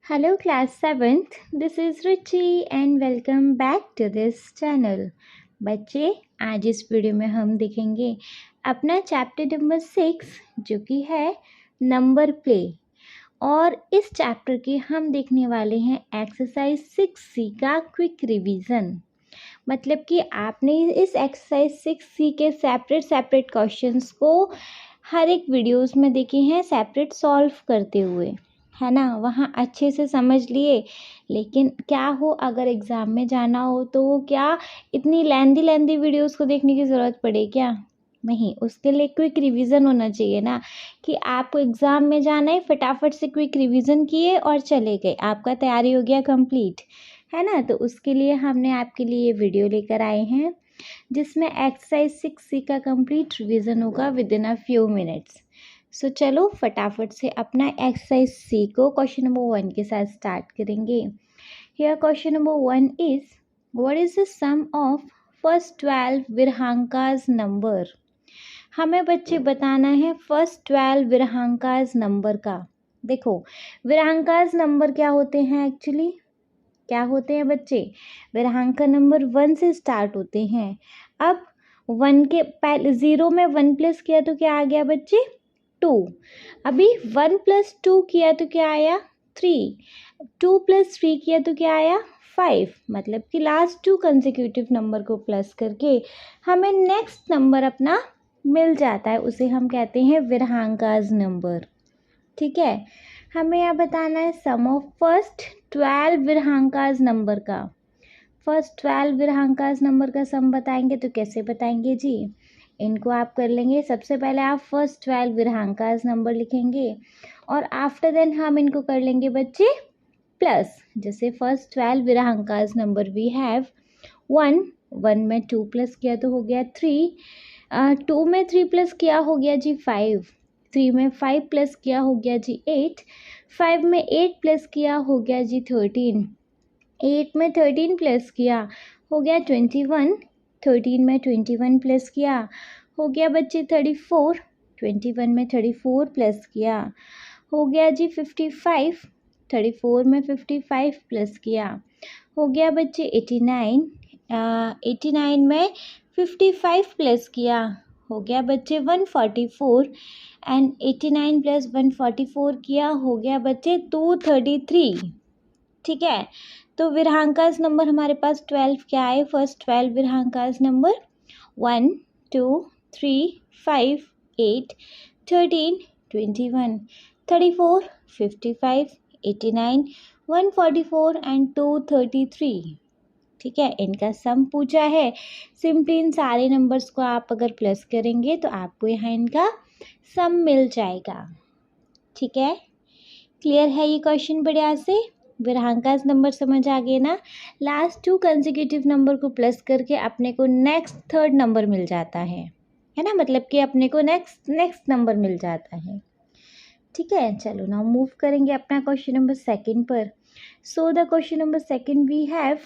Hello class 7th, this is Ruchi and welcome back to this channel. बच्चे आज इस video में हम देखेंगे अपना चैप्टर नंबर 6 जो कि है नंबर प्ले। और इस चैप्टर के हम देखने वाले हैं एक्सरसाइज 6C का क्विक रिवीजन। मतलब कि आपने इस एक्सरसाइज 6C के सेपरेट क्वेश्चंस को हर एक वीडियोस में देखे हैं सेपरेट सॉल्व करते हुए, है ना। वहाँ अच्छे से समझ लिए, लेकिन क्या हो अगर एग्ज़ाम में जाना हो तो वो क्या इतनी लेंदी वीडियोस को देखने की ज़रूरत पड़े क्या? नहीं, उसके लिए क्विक रिवीजन होना चाहिए ना, कि आपको एग्ज़ाम में जाना है, फटाफट से क्विक रिवीजन किए और चले गए, आपका तैयारी हो गया कंप्लीट, है ना। तो उसके लिए हमने आपके लिए ये वीडियो लेकर आए हैं जिसमें एक्सरसाइज 6C का कंप्लीट रिवीजन होगा within a few minutes. So चलो फटाफट से अपना एक्सरसाइज सी को क्वेश्चन नंबर 1 के साथ स्टार्ट करेंगे। Here question number 1 is what is the sum of first 12 Virahanka's number. हमें बच्चे बताना है फर्स्ट 12 विरहांकाज नंबर का। देखो विरहांकाज नंबर क्या होते हैं, एक्चुअली क्या होते हैं बच्चे, विरहांका नंबर 1 से स्टार्ट होते हैं। अब 1 के पहले 0 में 1 प्लस किया तो क्या आ गया बच्चे 2। अभी 1 + 2 किया तो क्या आया 3। 2 + 3 किया तो क्या आया 5। मतलब कि लास्ट 2 कंसेक्यूटिव नंबर को प्लस करके हमें नेक्स्ट नंबर अपना मिल जाता है, उसे हम कहते हैं विरहांकाज नंबर। ठीक है, हमें यह बताना है सम ऑफ फर्स्ट 12 विरहांकाज नंबर का। फर्स्ट 12 विरहांकाज नंबर का सम बताएंगे तो कैसे बताएंगे जी, इनको आप कर लेंगे। सबसे पहले आप फर्स्ट 12 विरहांकाज नंबर लिखेंगे और आफ्टर देन हम इनको कर लेंगे बच्चे प्लस। जैसे first 12 Virahanka's number we have 1 में 2 प्लस किया तो हो गया 3, 2 में 3 प्लस किया हो गया जी 5, 3 में 5 प्लस किया हो गया जी 8, 5 में 8 प्लस किया हो गया जी 13, 8 में 13 प्लस किया हो गया 21, 13 में 21 प्लस किया हो गया बच्चे 34, 21 में 34 प्लस किया हो गया जी 55, 34 में 55 प्लस किया हो गया बच्चे 89, 89 में 55 प्लस किया हो गया बच्चे 144 एंड 89 + 144 किया हो गया बच्चे 233। ठीक है, तो विरहांकाज नंबर हमारे पास 12 क्या है, फर्स्ट 12 विरहांकाज नंबर 1 2 3 5 8 13 21 34 55 89 144 एंड 233। ठीक है, इनका सम पूछा है। सिंपली इन सारे नंबर्स को आप अगर प्लस करेंगे तो आपको यहाँ इनका सम मिल जाएगा। ठीक है, क्लियर है ये क्वेश्चन बढ़िया से। विरहांकाज नंबर समझ आ गए ना, लास्ट 2 कंसेक्यूटिव नंबर को प्लस करके अपने को नेक्स्ट थर्ड नंबर मिल जाता है ना, मतलब कि अपने को नेक्स्ट नंबर मिल जाता है। ठीक है, चलो नाउ मूव करेंगे अपना क्वेश्चन नंबर 2 पर। So the question number 2 we have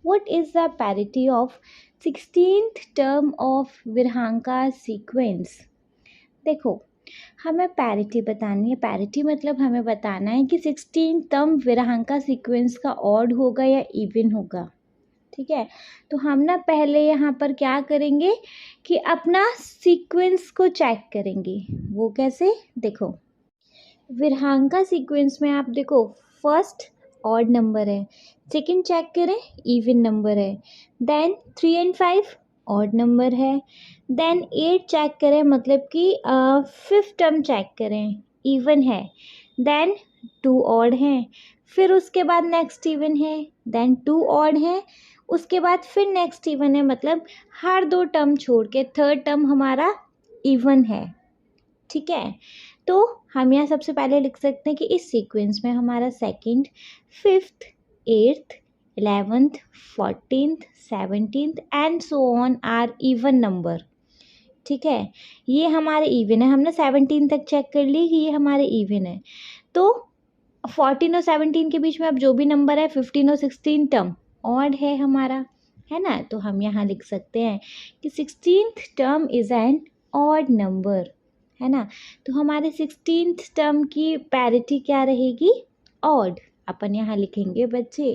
what is the parity of 16th term of Virahanka sequence. देखो हमें पैरिटी बतानी है, पैरिटी मतलब हमें बताना है कि 16 टर्म विरहांका सीक्वेंस का ऑड होगा या इवन होगा। ठीक है, तो हम ना पहले यहाँ पर क्या करेंगे कि अपना सीक्वेंस को चेक करेंगे। वो कैसे, देखो विरहांका सीक्वेंस में आप देखो फर्स्ट ऑड नंबर है, सेकंड चेक करें इवन नंबर है, देन 3 और 5 ऑड नंबर है, देन 8 चेक करें मतलब कि 5th टर्म चेक करें इवन है, देन 2 ऑड हैं, फिर उसके बाद नेक्स्ट इवन है, देन 2 ऑड है, उसके बाद फिर नेक्स्ट इवन है, मतलब हर 2 टर्म छोड़ के थर्ड टर्म हमारा इवन है। ठीक है, तो हम यहाँ सबसे पहले लिख सकते हैं कि इस सीक्वेंस में हमारा 2nd 5th 8th 11th 14th 17th and so on are even number. ठीक है, ये हमारे इवन है, हमने 17 तक चेक कर ली कि ये हमारे इवन है। तो 14 और 17 के बीच में अब जो भी नंबर है 15 और 16 टर्म ऑड है हमारा, है ना। तो हम यहाँ लिख सकते हैं कि 16th term is an odd number, है ना। तो हमारे 16th टर्म की पैरिटी क्या रहेगी, ऑड। अपन यहाँ लिखेंगे बच्चे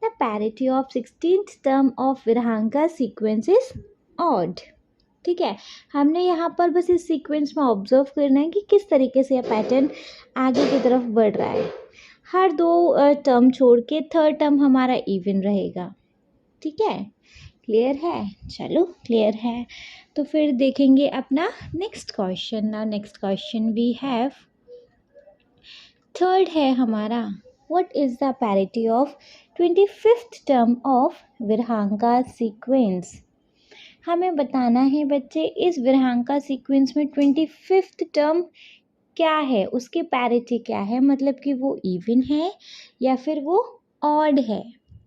the parity of 16th term of Virahanka sequence is odd. ठीक है, हमने यहाँ पर बस इस सीक्वेंस में ऑब्जर्व करना है कि किस तरीके से यह पैटर्न आगे की तरफ बढ़ रहा है। हर दो टर्म छोड़ के थर्ड टर्म हमारा इवन रहेगा। ठीक है, क्लियर है? चलो क्लियर है, तो फिर देखेंगे अपना नेक्स्ट क्वेश्चन। ना next question we have third है हमारा, what is the parity of 25th term of Virahanka sequence. हमें बताना है बच्चे इस विरहांका सीक्वेंस में 25th टर्म क्या है, उसकी पैरिटी क्या है, मतलब कि वो इवन है या फिर वो ऑड है,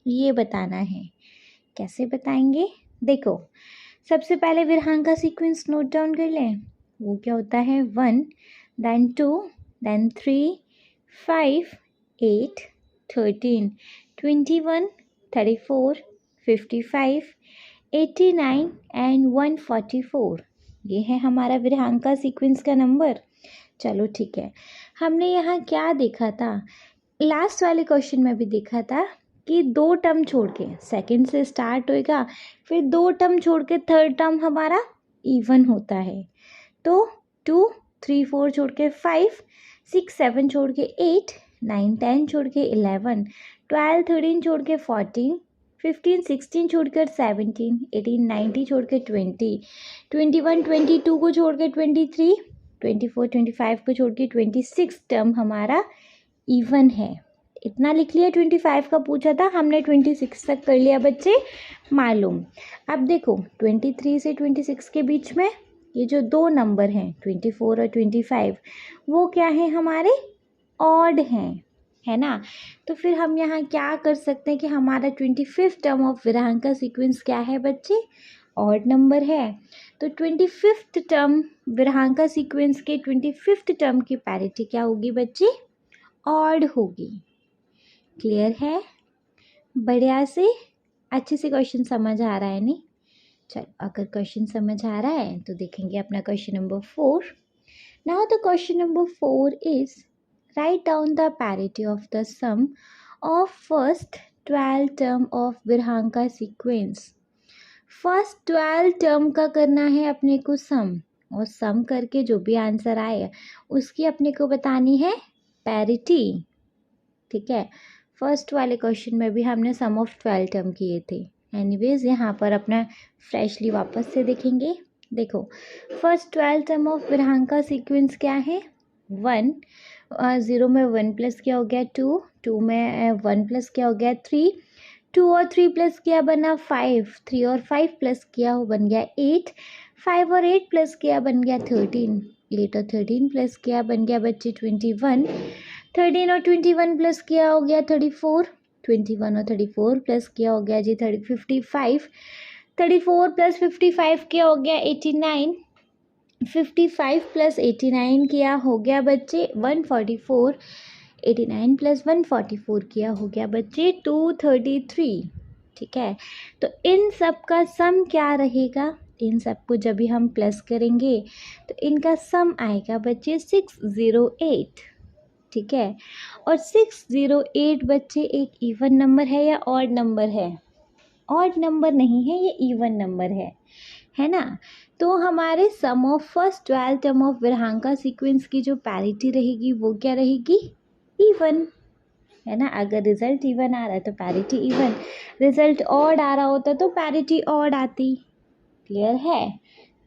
ये बताना है। कैसे बताएंगे? देखो, सबसे पहले विरहांका सीक्वेंस नोट डाउन कर लें। वो क्या होता है, 1 then 2 then 3 5 8 13 21 34 55 89 एंड 144। ये है हमारा विरहांका सीक्वेंस का नंबर। चलो ठीक है, हमने यहाँ क्या देखा था, लास्ट वाले क्वेश्चन में भी देखा था कि दो टर्म छोड़ के सेकंड से स्टार्ट होएगा, फिर दो टर्म छोड़ के थर्ड टर्म हमारा इवन होता है। तो 2 3 4 छोड़ के 5 6 7 छोड़ के 8 9 10 छोड़ के 11 12 13 छोड़ के 14 15 16 छोड़कर 17 18 19 छोड़ के 20 21 22 को छोड़ के 23 24 25 को छोड़ के 26 टर्म हमारा इवन है। इतना लिख लिया, 25 का पूछा था हमने, 26 तक कर लिया बच्चे मालूम। अब देखो 23 से 26 के बीच में ये जो दो नंबर हैं 24 और 25, वो क्या है हमारे ऑड हैं, है ना। तो फिर हम यहाँ क्या कर सकते हैं कि हमारा 25th term of Virahanka sequence क्या है बच्चे, ऑड नंबर है। तो 25th टर्म विरहांका सीक्वेंस के 25th टर्म की पैरिटी क्या होगी बच्चे, ऑड होगी। क्लियर है? बढ़िया से अच्छे से क्वेश्चन समझ आ रहा है नहीं? चलो, अगर क्वेश्चन समझ आ रहा है तो देखेंगे अपना question number 4। Now the question number 4 is write down the parity of the sum of first 12 term of Virahanka sequence. First 12 term का करना है अपने को सम, और सम करके जो भी आंसर आए उसकी अपने को बतानी है पैरिटी। ठीक है, फर्स्ट वाले क्वेश्चन में भी हमने सम ऑफ 12 टर्म किए थे। एनीवेज यहाँ पर अपना फ्रेशली वापस से देखेंगे। देखो, first 12 term of Virahanka sequence क्या है, 1 0 में 1 प्लस क्या हो गया 2, 2 में 1 प्लस क्या हो गया 3, 2 और 3 प्लस किया बना 5, 3 और 5 प्लस किया हो बन गया 8, 5 और 8 प्लस किया बन गया 13, 8 और 13 प्लस किया बन गया बच्चे 21, 13 और 21 प्लस किया हो गया 34, 21 और 34 प्लस किया हो गया जी 55, 34 प्लस 55 किया हो गया 89, 55 प्लस 89 किया हो गया बच्चे 144, 89 प्लस 144 किया हो गया बच्चे 233। ठीक है, तो इन सब का सम क्या रहेगा, इन सब को जब भी हम प्लस करेंगे तो इनका सम आएगा बच्चे 608। ठीक है, और 608 बच्चे एक इवन नंबर है या ऑड नंबर है, ऑड नंबर नहीं है, ये इवन नंबर है ना। तो हमारे sum of first 12 term of Virahanka sequence की जो पैरिटी रहेगी वो क्या रहेगी, इवन, है ना। अगर रिजल्ट इवन आ रहा है तो पैरिटी इवन, रिजल्ट ऑड आ रहा होता तो पैरिटी ऑड आती। क्लियर है?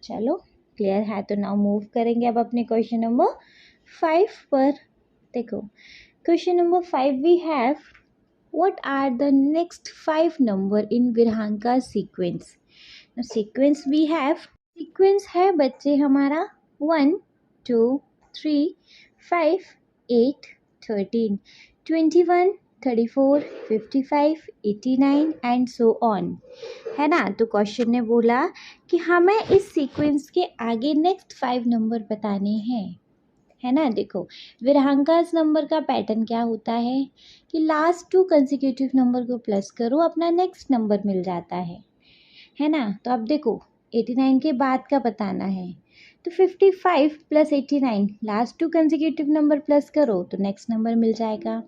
चलो क्लियर है, तो नाउ मूव करेंगे अब अपने क्वेश्चन नंबर 5 पर। देखो, question number 5 we have what are the next 5 number in Virahanka sequence। now sequence we have, sequence है बच्चे हमारा 1 2 3 5 8 13 21 34 55 89 एंड सो ऑन, है ना। तो क्वेश्चन ने बोला कि हमें इस सीक्वेंस के आगे नेक्स्ट 5 नंबर बताने हैं, है ना। देखो, विरहांकास नंबर का पैटर्न क्या होता है कि लास्ट 2 कंसेक्यूटिव नंबर को प्लस करो, अपना नेक्स्ट नंबर मिल जाता है ना। तो अब देखो 89 के बाद का बताना है, तो 55 plus 89 last 2 consecutive number plus करो तो नेक्स्ट नंबर मिल जाएगा।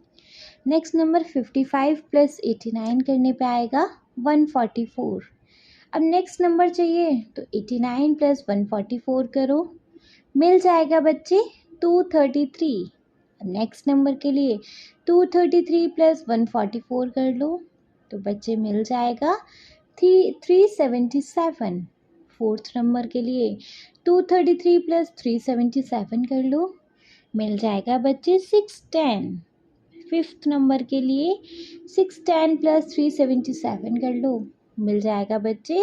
नेक्स्ट नंबर 55 प्लस 89 करने पे आएगा 144। अब नेक्स्ट नंबर चाहिए तो 89 प्लस 144 करो, मिल जाएगा बच्चे 233। अब नेक्स्ट नंबर के लिए 233 प्लस 144 कर लो तो बच्चे मिल जाएगा 377। फोर्थ नंबर के लिए 233 प्लस 377 कर लो, मिल जाएगा बच्चे 610। फिफ्थ नंबर के लिए 610 प्लस 377 कर लो, मिल जाएगा बच्चे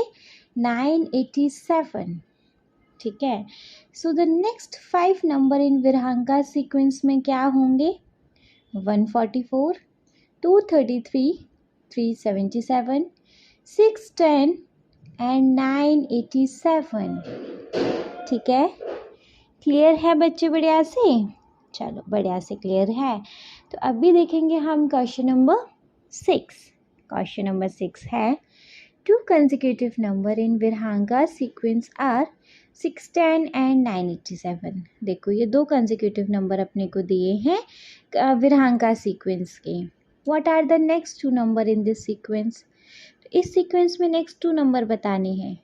987। ठीक है। So the next 5 number in Virahanka sequence में क्या होंगे? 144, 233, 377, 610 एंड 987। ठीक है, क्लियर है बच्चे बढ़िया से? चलो बढ़िया से क्लियर है। तो अभी देखेंगे हम क्वेश्चन नंबर 6। क्वेश्चन नंबर 6 है, two consecutive number in Virahanka sequence are 610 and 987। देखो ये दो कंसेक्यूटिव नंबर अपने को दिए हैं विरहांका सीक्वेंस के। What are the next two number in this sequence? इस सीक्वेंस में नेक्स्ट टू नंबर बताने हैं।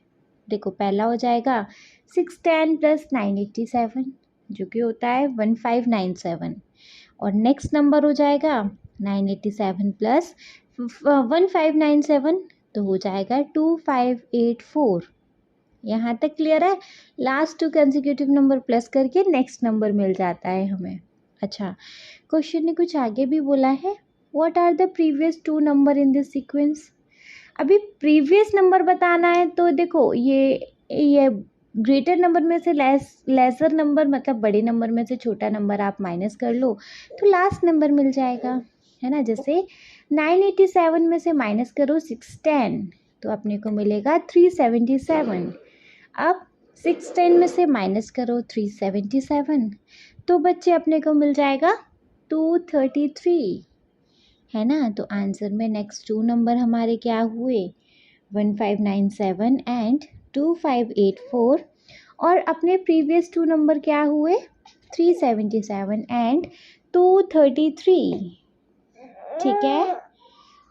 देखो पहला हो जाएगा 610 प्लस 987 जो कि होता है 1597, और नेक्स्ट नंबर हो जाएगा 987 प्लस 1597 तो हो जाएगा 2584। यहाँ तक क्लियर है? Last to consecutive number plus करके नेक्स्ट नंबर मिल जाता है हमें। अच्छा, क्वेश्चन ने कुछ आगे भी बोला है, what are the previous two number in this sequence? अभी प्रीवियस नंबर बताना है तो देखो ये ग्रेटर नंबर में से लेसर नंबर मतलब बड़े नंबर में से छोटा नंबर आप माइनस कर लो तो लास्ट नंबर मिल जाएगा, है ना। जैसे 987 में से माइनस करो 610 तो अपने को मिलेगा 377। अब 610 में से माइनस करो 377 तो बच्चे अपने को मिल जाएगा 233, है ना। तो आंसर में नेक्स्ट टू नंबर हमारे क्या हुए? 1597 एंड 2584। और अपने प्रीवियस टू नंबर क्या हुए? 377 एंड 233। ठीक है,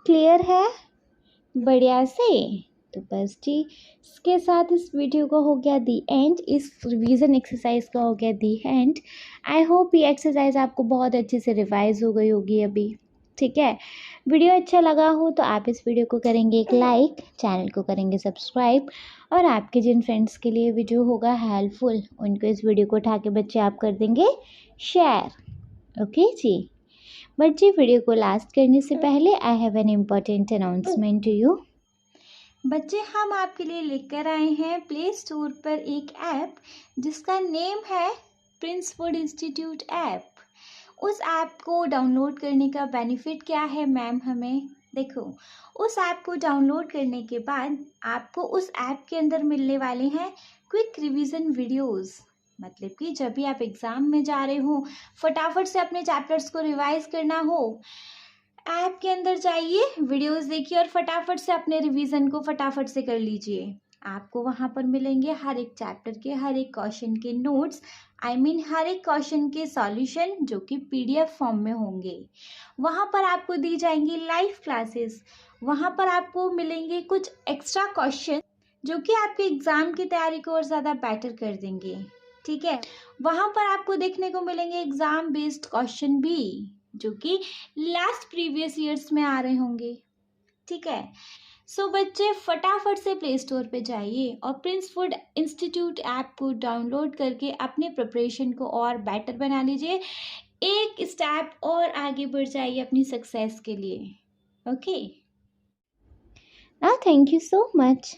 क्लियर है बढ़िया से? तो बस जी, इसके साथ इस वीडियो का हो गया दी एंड, इस रिवीजन एक्सरसाइज का हो गया दी एंड। आई होप ये एक्सरसाइज आपको बहुत अच्छे से रिवाइज हो गई होगी अभी। ठीक है, वीडियो अच्छा लगा हो तो आप इस वीडियो को करेंगे एक लाइक, चैनल को करेंगे सब्सक्राइब, और आपके जिन फ्रेंड्स के लिए वीडियो होगा हेल्पफुल उनको इस वीडियो को उठा के बच्चे आप कर देंगे शेयर। ओके जी। बच्चे वीडियो को लास्ट करने से पहले I have an important announcement to you. बच्चे हम आपके लिए लेकर आए हैं प्ले स्टोर पर एक ऐप जिसका नेम है प्रिंसवुड इंस्टीट्यूट ऐप। उस ऐप को डाउनलोड करने का बेनिफिट क्या है मैम हमें? देखो, उस ऐप को डाउनलोड करने के बाद आपको उस ऐप के अंदर मिलने वाले हैं क्विक रिवीजन वीडियोस। मतलब कि जब भी आप एग्ज़ाम में जा रहे हो, फटाफट से अपने चैप्टर्स को रिवाइज करना हो, ऐप के अंदर जाइए, वीडियोस देखिए और फटाफट से अपने रिवीजन को फटाफट से कर लीजिए। आपको वहाँ पर मिलेंगे हर एक चैप्टर के हर एक क्वेश्चन के नोट्स, हर एक क्वेश्चन के सॉल्यूशन जो कि पीडीएफ फॉर्म में होंगे। वहाँ पर आपको दी जाएंगी लाइव क्लासेस। वहाँ पर आपको मिलेंगे कुछ एक्स्ट्रा क्वेश्चन जो कि आपके एग्ज़ाम की तैयारी को और ज़्यादा बेटर कर देंगे। ठीक है, वहाँ पर आपको देखने को मिलेंगे एग्ज़ाम बेस्ड क्वेश्चन भी जो कि लास्ट प्रीवियस ईयर्स में आ रहे होंगे। ठीक है, सो बच्चे फटाफट से प्ले स्टोर पे जाइए और प्रिंसवुड इंस्टीट्यूट ऐप को डाउनलोड करके अपने प्रिपरेशन को और बेटर बना लीजिए, एक स्टेप और आगे बढ़ जाइए अपनी सक्सेस के लिए। Okay, thank you so much.